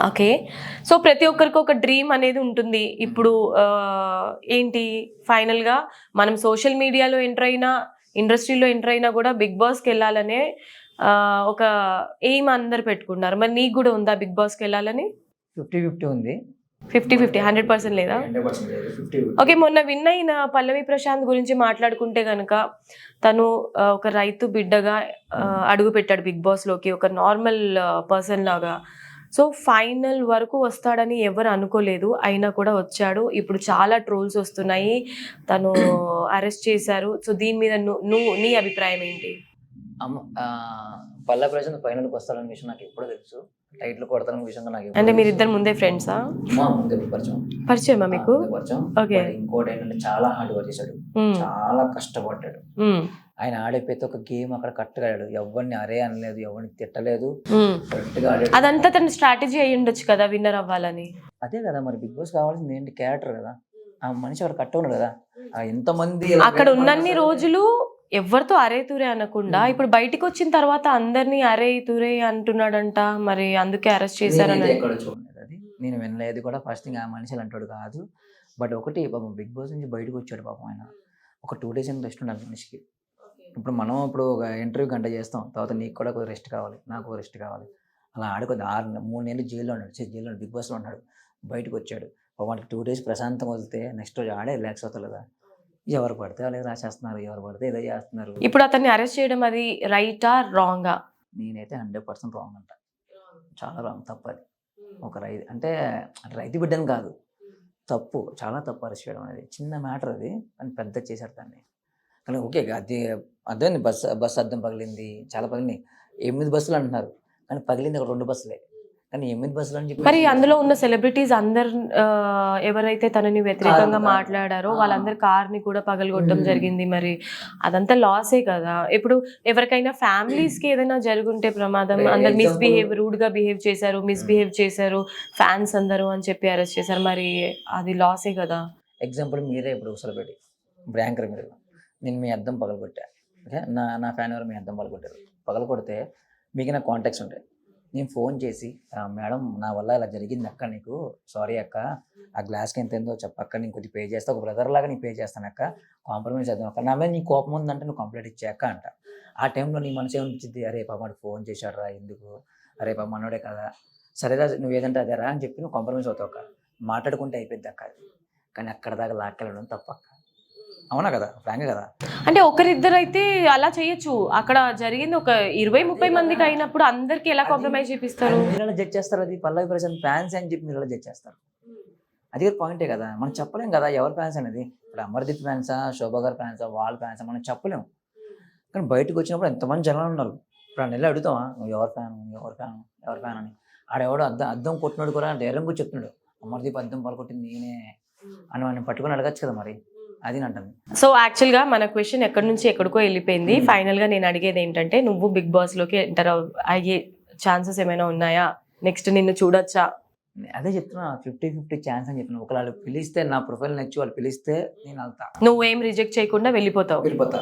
Okay. So, ప్రతి ఒక్కరికి ఒక డ్రీమ్ అనేది ఉంటుంది. ఇప్పుడు ఏంటి ఫైనల్‌గా మనం సోషల్ మీడియాలో ఎంటర్ అయినా, ఇండస్ట్రీలో ఎంటర్ అయినా గూడా 'బిగ్ బాస్'కెళ్ళాలనే ఒక ఎయిమ్ అందరూ పెట్టుకున్నారు. మరి నీకు గూడా ఉందా 'బిగ్ బాస్'కెళ్ళాలని? 50-50 ఉంది. 50-50 100% లేదా? 100% లేదు. 50-50. ఓకే. మొన్న విన్ అయిన పల్లవి ప్రశాంత్ గురించి మాట్లాడుకుంటే గనక తను ఒక రైతు బిడ్డగా అడుగుపెట్టాడు 'బిగ్ బాస్'లోకి. ఒక నార్మల్ పర్సన్ లాగా. సో, ఫైనల్ వరకు వస్తాడని ఎవరు అనుకోలేదు. అయినా కూడా వచ్చాడు. ఇప్పుడు చాలా ట్రోల్స్ వస్తున్నాయి. తను అరెస్ట్ చేశారు. సో, దీని మీద నీ అభిప్రాయం ఏంటి? పల్లవి ప్రశాంత్ ఫైనల్‌కి వస్తాడన్న విషయం నాకు ఎప్పుడో తెలుసు. టైటిల్ కొడతాడన్న విషయం నాకు ఎప్పుడో అంటే తెలుసు. మీరిద్దరు ముందే ఫ్రెండ్సా? ముందే పరిచయం. పరిచయమా మీకు? ముందే పరిచయం. ఓకే. బట్ ఇంకోటి ఏంటంటే చాలా హార్డ్ వర్క్ చేశాడు. చాలా కష్టపడ్డాడు. ఆయన ఆడే ప్రతి ఒక్క గేమ్ అక్కడ కరెక్ట్‌గా ఆడాడు. ఎవరిని అరే అనలేదు, ఎవరిని తిట్టలేదు. కరెక్ట్‌గా ఆడాడు. అదంతా తన స్ట్రాటజీ అయ్యి ఉండొచ్చు కదా విన్నర్ అవ్వాలని. అదే కదా మరి బిగ్ బాస్ కావాల్సింది ఏంటి? క్యారెక్టర్ కదా. ఆ మనిషి అక్కడ కరెక్ట్‌గా ఉన్నాడు కదా. ఎంతమంది అక్కడ ఉన్నన్ని రోజులు ఎవరితో అరే తురే అనకుండా ఇప్పుడు బయటికి వచ్చిన తర్వాత అందరినీ అరే తురే అంటున్నాడంట. మరి అందుకే అరెస్ట్ చేశారని ఎక్కడ చూడలేదు అది. నేను వినలేదు కూడా. ఫస్ట్ థింగ్ ఆ మనిషి అంటాడు కాదు. బట్ ఒకటి పాపం బిగ్ బాస్ నుంచి బయటకు వచ్చాడు పాపం ఆయన. ఒక 2 డేస్ ఏమో రెస్ట్ ఉండాలి మనిషికి. ఇప్పుడు మనం ఇప్పుడు ఒక ఇంటర్వ్యూ గంట చేస్తాం. తర్వాత నీకు కూడా కొద్దిగా రెస్ట్ కావాలి. నాకు రెస్ట్ కావాలి. అలా ఆడుకొద్ది 3 నెలలు జైల్లో ఉన్నాడు. జైల్లో బిగ్ బాస్లో ఉన్నాడు. బయటకు వచ్చాడు. వాడికి 2 డేస్ ప్రశాంతంగా వదిలితే నెక్స్ట్ రోజు ఆడే రిలాక్స్ అవుతారు కదా. ఎవరు పడితే వాళ్ళు రాసేస్తున్నారు. ఎవరు పడితే ఏదో చేస్తున్నారు. ఇప్పుడు అతన్ని అరెస్ట్ చేయడం అది రైటా రాంగా? నేనైతే 100% రాంగ్ అంట. చాలా రాంగ్, తప్పది. ఒక అంటే రైతు బిడ్డని కాదు, తప్పు, చాలా తప్పు అరెస్ట్ చేయడం అనేది. చిన్న మ్యాటర్ అది, అని పెద్ద చేశారు దాన్ని. కానీ ఓకే, అది అర్థమైంది. బస్సు అద్దం పగిలింది, చాలా పగిలినాయి. 8 బస్సులు అంటున్నారు, కానీ పగిలింది ఒక 2 బస్సులే. కానీ 8 బస్సులు అని చెప్పి మరి అందులో ఉన్న సెలబ్రిటీస్ అందరు ఎవరైతే తనని వ్యతిరేకంగా మాట్లాడారో వాళ్ళందరి కార్ని కూడా పగలగొట్టడం జరిగింది. మరి అదంతా లాసే కదా. ఇప్పుడు ఎవరికైనా ఫ్యామిలీస్ కి ఏదైనా జరుగుంటే ప్రమాదం, అందరు రూడ్ గా బిహేవ్ చేశారు, మిస్బిహేవ్ చేశారు ఫ్యాన్స్ అందరూ అని చెప్పి అరెస్ట్ చేశారు. మరి అది లాసే కదా. ఎగ్జాంపుల్ మీరే ఇప్పుడు సెలబ్రిటీ, ఇప్పుడు యాంకర్ మీరు, నేను మీ అద్దం పగలగొట్టా. ఓకే, నా ఫ్యాన్ ఎవరు మీ అద్దం పగలగొట్టారు. పగలగొడితే మీకు నా కాంటాక్ట్స్ ఉంటాయి. నేను ఫోన్ చేసి, మేడం నా వల్ల ఇలా జరిగింది అక్క, నీకు సారీ అక్క, ఆ గ్లాస్కి ఎంత ఏందో చెప్పక్క, నేను కొద్దిగా పే చేస్తా, ఒక బ్రదర్ లాగా నీకు పే చేస్తాను అక్క, కాంప్రమైజ్ చేద్దాం అక్క, నా మీద నీ కోపం ఉందంటే నువ్వు కంప్లైంట్ ఇచ్చాక అంట. ఆ టైంలో నీ మనసు ఏమనిపించింది? అరే పాప వాడు ఫోన్ చేశాడు రా, ఎందుకు, అరే పాప మనోడే కదా, సరేరా నువ్వు ఏదంటే అదే రా అని చెప్పి నువ్వు కాంప్రమైజ్ అవుతావు అక్క, మాట్లాడుకుంటే అయిపోద్ది అక్క. కానీ అక్కడ దాకా లాక్కెళ్ళడం తప్పక్క. అవునా కదా, ఫ్రాంక్ కదా. అంటే ఒకరిద్దరు అయితే అలా చేయొచ్చు. అక్కడ జరిగింది ఒక 20-30 మందికి అయినప్పుడు అందరికి ఎలా కాంప్రమైజ్ చేపిస్తారు? మీరు ఎలా జడ్జ్ చేస్తారు? అది పల్లవి ప్రశాంత్ ఫ్యాన్స్ అని చెప్పి మీరు ఎలా జడ్జ్ చేస్తారు? అది పాయింటే కదా. మనం చెప్పలేం కదా ఎవరి ఫ్యాన్స్ అనేది. ఇప్పుడు అమర్దీప్ ఫ్యాన్సా, శోభా గారి ఫ్యాన్సా, వాళ్ళ ఫ్యాన్సా, మనం చెప్పలేము. కానీ బయటకు వచ్చినప్పుడు ఎంతమంది జనాలు ఉన్నారు. ఇప్పుడు ఆ నెల అడుగుతావా నువ్వు ఎవరి ఫ్యాన్, ఎవరి ఫ్యాన్, ఎవరి ఫ్యాన్ అని. ఆడెవడో అద్దం కొట్టినాడు కూడా ధైర్యంగా చెప్తున్నాడు, అమర్దీప్ అద్దం పలుకొట్టింది నేనే అని మనం పట్టుకొని అడగచ్చు కదా. మరి అది అంటాను. సో యాక్చువల్గా మన క్వశ్చన్ ఎక్కడి నుంచి ఎక్కడికో వెళ్ళిపోయింది. ఫైనల్ గా నేను అడిగేది ఏంటంటే, నువ్వు బిగ్ బాస్ లోకి ఎంటర్ అయ్యే ఛాన్సెస్ ఏమైనా ఉన్నాయా? నెక్స్ట్ నిన్ను చూడొచ్చా? అదే చెప్తున్నా, 50-50 ఛాన్స్ అని చెప్పిన. ఒకవేళ వాళ్ళు పిలిస్తే, నా ప్రొఫైల్ నచ్చి వాళ్ళు పిలిస్తే నేను వెళ్తా. నువ్వేం రిజెక్ట్ చేయకుండా వెళ్ళిపోతావు? వెళ్ళిపోతా.